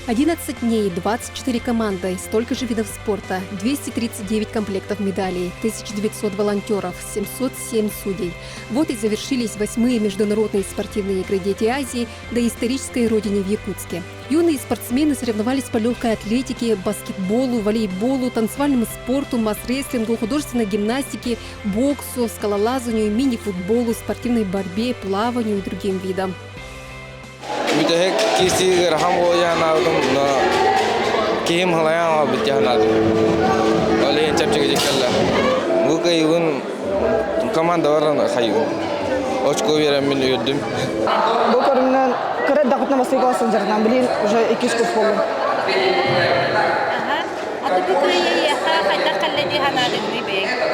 11 дней, 24 команды, столько же видов спорта, 239 комплектов медалей, 1900 волонтеров, 707 судей. Вот и завершились 8-е международные спортивные игры «Дети Азии» до исторической родине в Якутске. Юные спортсмены соревновались по легкой атлетике, баскетболу, волейболу, танцевальному спорту, масс-рестлингу, художественной гимнастике, боксу, скалолазанию, мини-футболу, спортивной борьбе, плаванию и другим видам. Битэх киси рахамо я на ким халая битяна оле чапчиге жикалла мукайун команда варана хаю очко вера мен юддум бокорнан кырат дакытна басыйгасан жарнан билин уже 2 курс болду.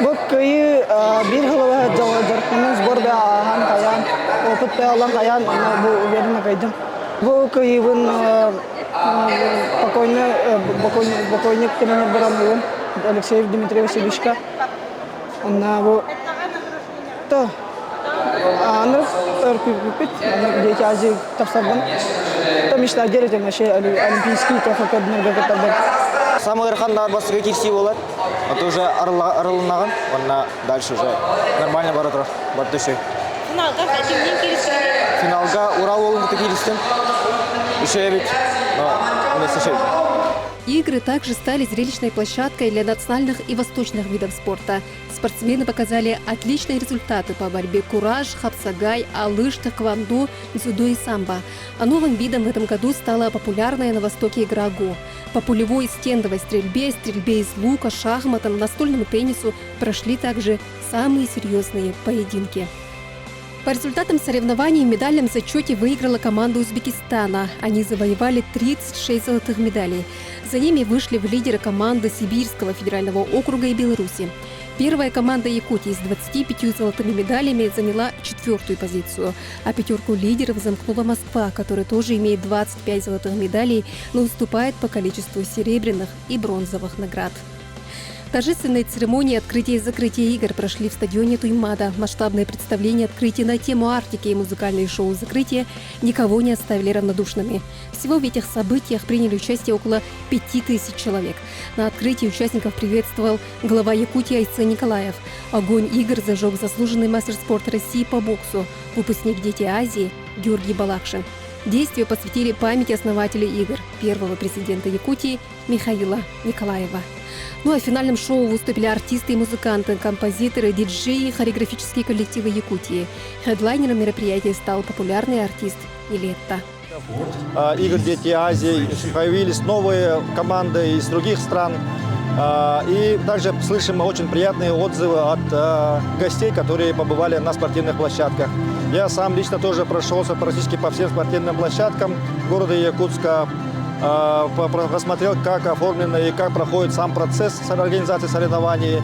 Боккайы бир хылы жарканын сборда хан каян опыт алан каян бу уверенно кайдым. Боккайын покойник тренер Барамулин Алексей Дмитриевич Илишка. Он бу то аныр пипит Дети Азии тапсырдым. Там иште отделительно олимпийский тофакаднер гагатабар. Самый архандар басыга кирси болот. Это уже арылынаган, онна дальше уже нормально баратыр, бартышой. Финалга Урал болуңду кирстим. Еще бит, но не сошел. Игры также стали зрелищной площадкой для национальных и восточных видов спорта. Спортсмены показали отличные результаты по борьбе кураж, хапсагай, алыш, тэквондо, дзюдо и самбо. А новым видом в этом году стала популярная на Востоке игра го. По пулевой и стендовой стрельбе, стрельбе из лука, шахматам, настольному теннису прошли также самые серьезные поединки. По результатам соревнований в медальном зачете выиграла команда Узбекистана. Они завоевали 36 золотых медалей. За ними вышли в лидеры команды Сибирского федерального округа и Беларуси. Первая команда Якутии с 25 золотыми медалями заняла 4-ю позицию, а пятерку лидеров замкнула Москва, которая тоже имеет 25 золотых медалей, но уступает по количеству серебряных и бронзовых наград. Торжественные церемонии открытия и закрытия игр прошли в стадионе Туймада. Масштабное представление открытия на тему Арктики и музыкальные шоу закрытия никого не оставили равнодушными. Всего в этих событиях приняли участие около 5000 человек. На открытии участников приветствовал глава Якутии Айце Николаев. Огонь игр зажег заслуженный мастер спорта России по боксу, выпускник «Дети Азии» Георгий Балакшин. Действия посвятили памяти основателей игр, первого президента Якутии Михаила Николаева. Ну а в финальном шоу выступили артисты и музыканты, композиторы, диджеи, хореографические коллективы Якутии. Хедлайнером мероприятия стал популярный артист Нилетто. Игр «Дети Азии», появились новые команды из других стран. И также слышим очень приятные отзывы от гостей, которые побывали на спортивных площадках. Я сам лично тоже прошелся практически по всем спортивным площадкам города Якутска, посмотрел, как оформлено и как проходит сам процесс организации соревнований.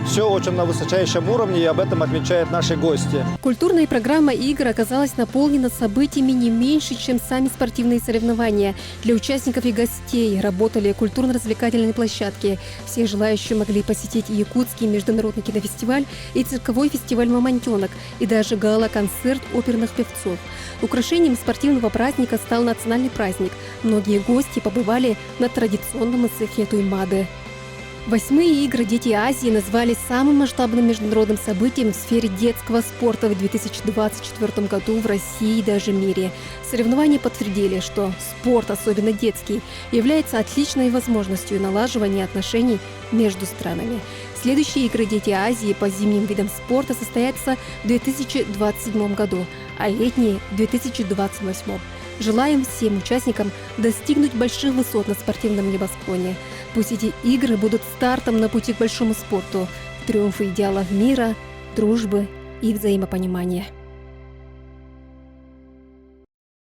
Все очень на высочайшем уровне, и об этом отмечают наши гости. Культурная программа игр оказалась наполнена событиями не меньше, чем сами спортивные соревнования. Для участников и гостей работали культурно-развлекательные площадки. Все желающие могли посетить Якутский международный кинофестиваль и цирковой фестиваль «Мамонтенок», и даже гала-концерт оперных певцов. Украшением спортивного праздника стал национальный праздник. Многие гости побывали на традиционном цехе Туймады. 8-е игры «Дети Азии» назвали самым масштабным международным событием в сфере детского спорта в 2024 году в России и даже мире. Соревнования подтвердили, что спорт, особенно детский, является отличной возможностью налаживания отношений между странами. Следующие игры «Дети Азии» по зимним видам спорта состоятся в 2027 году, а летние – в 2028. Желаем всем участникам достигнуть больших высот на спортивном небосклоне. Пусть эти игры будут стартом на пути к большому спорту, к триумфу идеалов мира, дружбы и взаимопонимания.